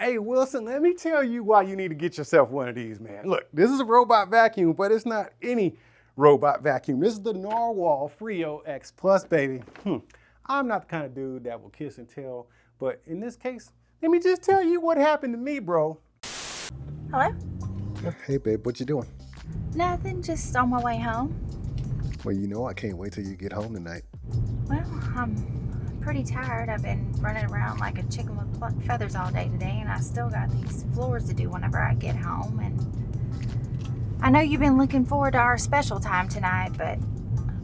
Hey, Wilson, let me tell you why you need to get yourself one of these, man. Look, this is a robot vacuum, but it's not any robot vacuum. This is the Narwhal Freo X Plus, baby. I'm not the kind of dude that will kiss and tell, but in this case, let me just tell you what happened to me, bro. Hello? Hey, babe, what you doing? Nothing, just on my way home. Well, you know I can't wait till you get home tonight. Well, I'm pretty tired. I've been running around like a chicken with plucked feathers all day today, and I still got these floors to do whenever I get home. And I know you've been looking forward to our special time tonight, but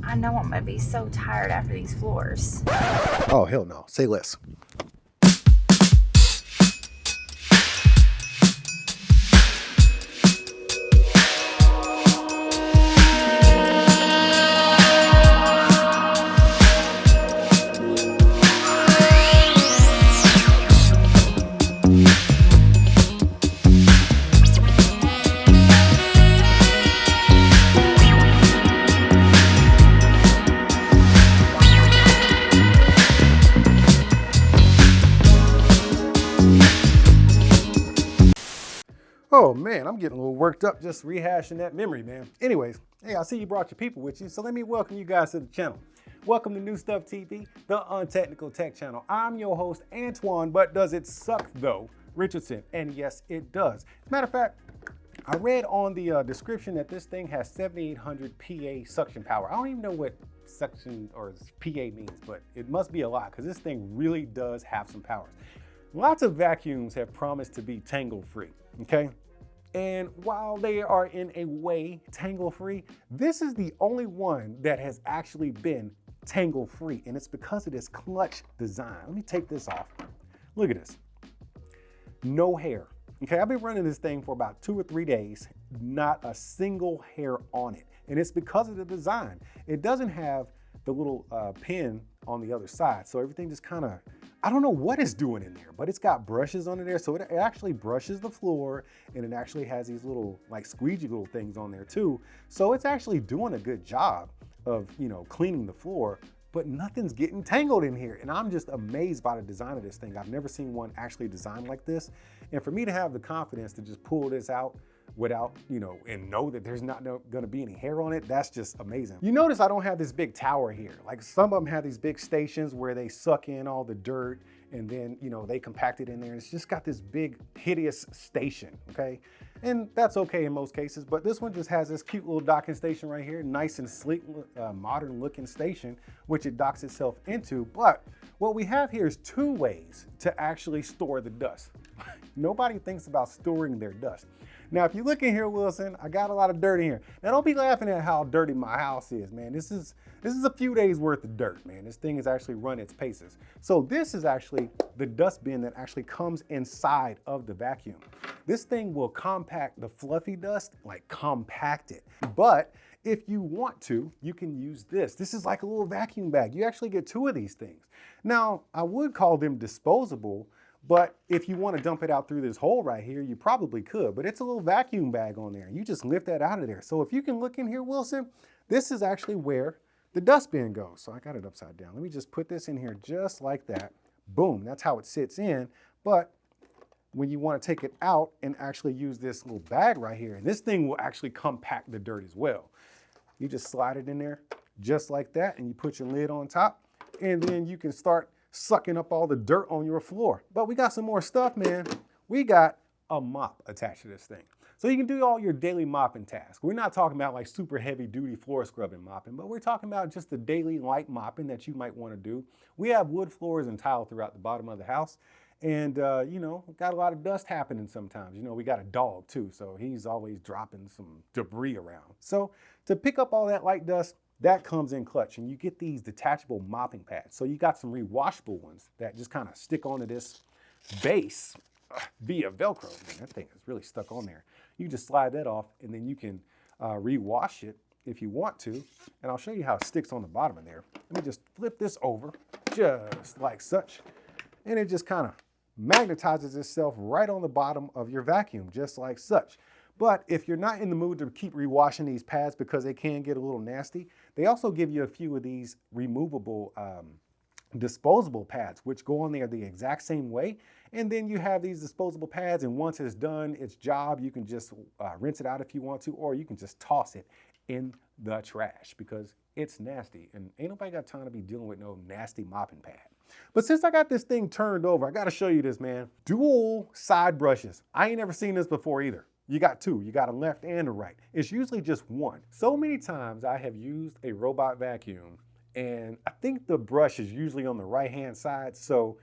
I know I'm gonna be so tired after these floors. Oh, hell no. Say less. Oh man, I'm getting a little worked up just rehashing that memory, man. Anyways, hey, I see you brought your people with you, so let me welcome you guys to the channel. Welcome to New Stuff TV, the Untechnical Tech channel. I'm your host, Antoine, but does it suck though, Richardson? And yes, it does. As a matter of fact, I read on the description that this thing has 7,800 PA suction power. I don't even know what suction or PA means, but it must be a lot because this thing really does have some powers. Lots of vacuums have promised to be tangle-free, okay? And while they are in a way tangle-free, this is the only one that has actually been tangle-free, and it's because of this clutch design. Let me take this off. Look at this. No hair. Okay, I've been running this thing for about 2 or 3 days, not a single hair on it. And it's because of the design. It doesn't have the little pin on the other side, so everything just kind of, I don't know what it's doing in there, but it's got brushes under there, so it actually brushes the floor, and it actually has these little like squeegee little things on there too. So it's actually doing a good job of, you know, cleaning the floor, but nothing's getting tangled in here. And I'm just amazed by the design of this thing. I've never seen one actually designed like this. And for me to have the confidence to just pull this out without, you know, and know that there's not gonna be any hair on it, that's just amazing. You notice I don't have this big tower here. Like some of them have these big stations where they suck in all the dirt and then, you know, they compact it in there. It's just got this big, hideous station, okay? And that's okay in most cases, but this one just has this cute little docking station right here, nice and sleek, modern looking station, which it docks itself into. But what we have here is 2 ways to actually store the dust. Nobody thinks about storing their dust. Now, if you look in here, Wilson, I got a lot of dirt in here. Now, don't be laughing at how dirty my house is, man. This is a few days worth of dirt, man. This thing has actually run its paces. So this is actually the dust bin that actually comes inside of the vacuum. This thing will compact the fluffy dust, like compact it. But if you want to, you can use this. This is like a little vacuum bag. You actually get 2 of these things. Now, I would call them disposable, but if you want to dump it out through this hole right here, you probably could, but it's a little vacuum bag on there. You just lift that out of there. So if you can look in here, Wilson, this is actually where the dustbin goes. So I got it upside down. Let me just put this in here just like that. Boom, that's how it sits in. But when you want to take it out and actually use this little bag right here, and this thing will actually compact the dirt as well. You just slide it in there just like that, and you put your lid on top, and then you can start sucking up all the dirt on your floor. But we got some more stuff, man. We got a mop attached to this thing. So you can do all your daily mopping tasks. We're not talking about like super heavy duty floor scrubbing mopping, but we're talking about just the daily light mopping that you might want to do. We have wood floors and tile throughout the bottom of the house. And, you know, got a lot of dust happening sometimes. You know, we got a dog too, so he's always dropping some debris around. So to pick up all that light dust, that comes in clutch, and you get these detachable mopping pads. So you got some rewashable ones that just kind of stick onto this base via Velcro. Man, that thing is really stuck on there. You just slide that off, and then you can rewash it if you want to. And I'll show you how it sticks on the bottom of there. Let me just flip this over just like such, and it just kind of magnetizes itself right on the bottom of your vacuum, just like such. But if you're not in the mood to keep rewashing these pads because they can get a little nasty, they also give you a few of these removable disposable pads, which go on there the exact same way. And then you have these disposable pads, and once it's done its job, you can just rinse it out if you want to, or you can just toss it in the trash because it's nasty. And ain't nobody got time to be dealing with no nasty mopping pad. But since I got this thing turned over, I got to show you this, man. Dual side brushes. I ain't never seen this before either. You got two. You got a left and a right. It's usually just one. So many times I have used a robot vacuum, and I think the brush is usually on the right-hand side. So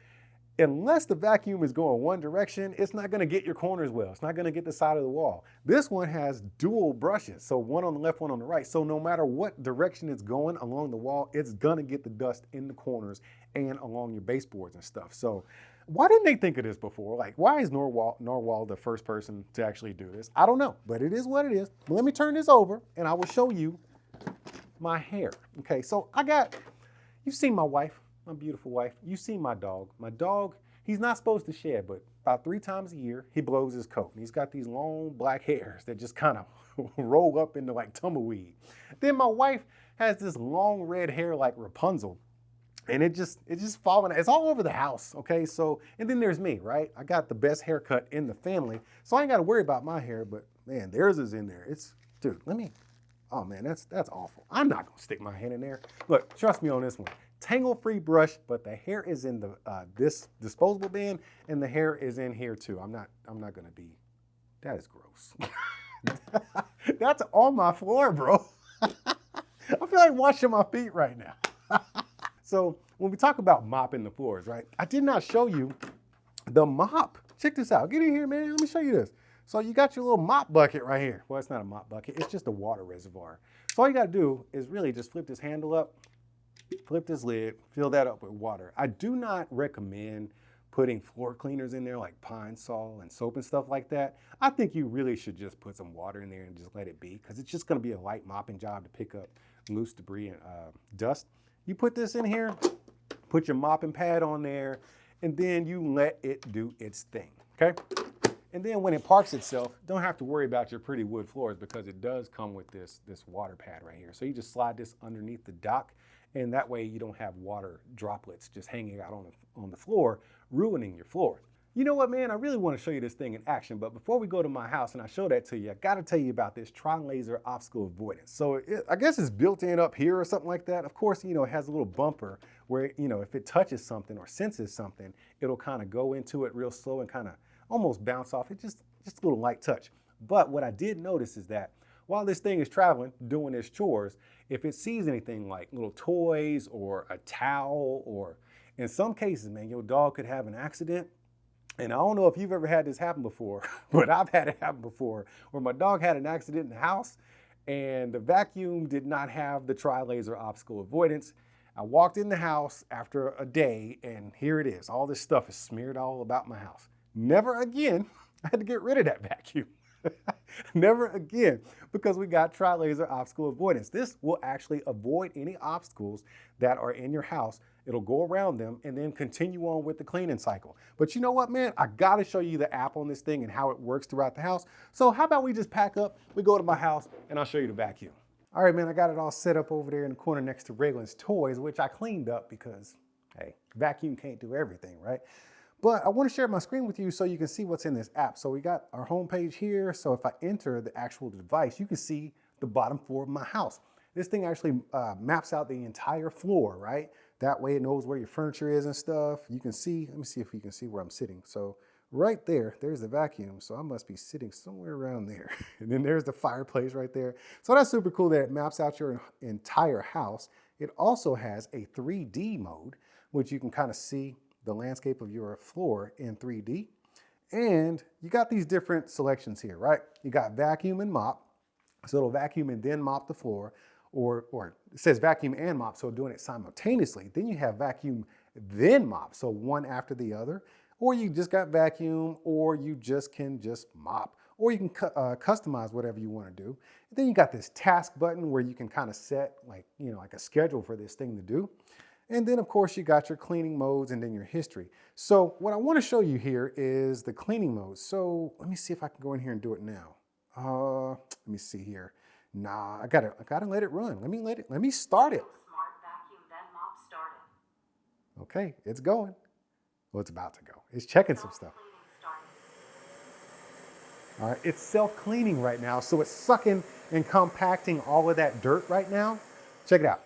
unless the vacuum is going one direction, it's not going to get your corners well. It's not going to get the side of the wall. This one has dual brushes, so one on the left, one on the right. So no matter what direction it's going along the wall, it's going to get the dust in the corners and along your baseboards and stuff. So why didn't they think of this before? Like, why is Narwhal the first person to actually do this? I don't know, but it is what it is. But let me turn this over and I will show you my hair. Okay, so you've seen my wife, my beautiful wife. You've seen my dog. My dog, he's not supposed to shed, but about 3 times a year, he blows his coat. And he's got these long black hairs that just kind of roll up into like tumbleweed. Then my wife has this long red hair like Rapunzel. And it's just falling, it's all over the house, okay? So, and then there's me, right? I got the best haircut in the family, so I ain't gotta worry about my hair, but man, theirs is in there. Dude, oh man, that's awful. I'm not gonna stick my hand in there. Look, trust me on this one. Tangle-free brush, but the hair is in the this disposable bin, and the hair is in here too. I'm not gonna be, that is gross. That's on my floor, bro. I feel like washing my feet right now. So when we talk about mopping the floors, right? I did not show you the mop. Check this out. Get in here, man. Let me show you this. So you got your little mop bucket right here. Well, it's not a mop bucket. It's just a water reservoir. So all you got to do is really just flip this handle up, flip this lid, fill that up with water. I do not recommend putting floor cleaners in there like Pine Sol and soap and stuff like that. I think you really should just put some water in there and just let it be, because it's just going to be a light mopping job to pick up loose debris and dust. You put this in here, put your mopping pad on there, and then you let it do its thing, okay? And then when it parks itself, don't have to worry about your pretty wood floors, because it does come with this water pad right here. So you just slide this underneath the dock, and that way you don't have water droplets just hanging out on the floor, ruining your floor. You know what, man? I really want to show you this thing in action, but before we go to my house and I show that to you, I got to tell you about this tri-laser obstacle avoidance. So I guess it's built in up here or something like that. Of course, you know, it has a little bumper where, you know, if it touches something or senses something, it'll kind of go into it real slow and kind of almost bounce off. It's just a little light touch. But what I did notice is that while this thing is traveling, doing its chores, if it sees anything like little toys or a towel, or in some cases, man, your dog could have an accident. And I don't know if you've ever had this happen before, but I've had it happen before, where my dog had an accident in the house and the vacuum did not have the tri-laser obstacle avoidance. I walked in the house after a day and here it is. All this stuff is smeared all about my house. Never again. I had to get rid of that vacuum. Never again, because we got tri-laser obstacle avoidance. This will actually avoid any obstacles that are in your house. It'll go around them and then continue on with the cleaning cycle. But you know what, man? I gotta show you the app on this thing and how it works throughout the house. So how about we just pack up, we go to my house, and I'll show you the vacuum. All right, man, I got it all set up over there in the corner next to Raylan's toys, which I cleaned up because, hey, vacuum can't do everything, right? But I want to share my screen with you so you can see what's in this app. So we got our home page here. So if I enter the actual device, you can see the bottom floor of my house. This thing actually maps out the entire floor, right? That way it knows where your furniture is and stuff. You can see, let me see if you can see where I'm sitting. So right there, there's the vacuum. So I must be sitting somewhere around there. And then there's the fireplace right there. So that's super cool that it maps out your entire house. It also has a 3D mode, which you can kind of see the landscape of your floor in 3D. And you got these different selections here, right? You got vacuum and mop. So it'll vacuum and then mop the floor, or it says vacuum and mop, so doing it simultaneously. Then you have vacuum, then mop, so one after the other. Or you just got vacuum, or you just can mop, or you can customize whatever you want to do. And then you got this task button where you can kind of set like a schedule for this thing to do. And then of course you got your cleaning modes and then your history. So what I want to show you here is the cleaning modes. So let me see if I can go in here and do it now. Let me see here. Nah, I gotta let it run. Let me start it. Smart vacuum then mop started. Okay, it's going. Well, it's about to go. It's checking some stuff. All right, it's self-cleaning right now, so it's sucking and compacting all of that dirt right now. Check it out.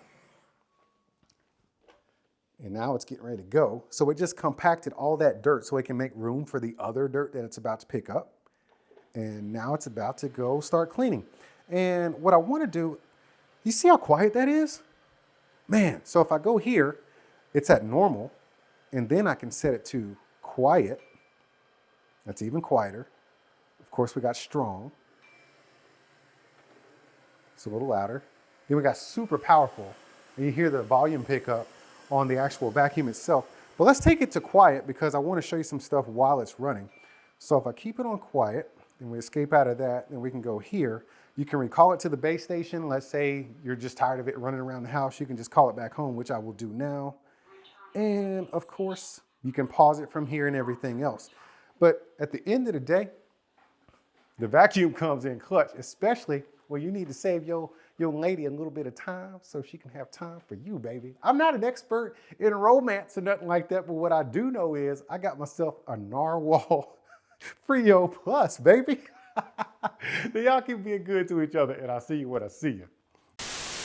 And now it's getting ready to go. So it just compacted all that dirt so it can make room for the other dirt that it's about to pick up. And now it's about to go start cleaning. And what I want to do, you see how quiet that is? Man, so if I go here, it's at normal, and then I can set it to quiet. That's even quieter. Of course, we got strong. It's a little louder. Then we got super powerful. And you hear the volume pick up on the actual vacuum itself. But let's take it to quiet because I want to show you some stuff while it's running. So if I keep it on quiet and we escape out of that, then we can go here. You can recall it to the base station. Let's say you're just tired of it running around the house. You can just call it back home, which I will do now. And of course, you can pause it from here and everything else. But at the end of the day, the vacuum comes in clutch, especially when you need to save your lady a little bit of time so she can have time for you, baby. I'm not an expert in romance or nothing like that, but what I do know is I got myself a Narwhal Freo Plus, baby. Y'all keep being good to each other, and I'll see you when I see you.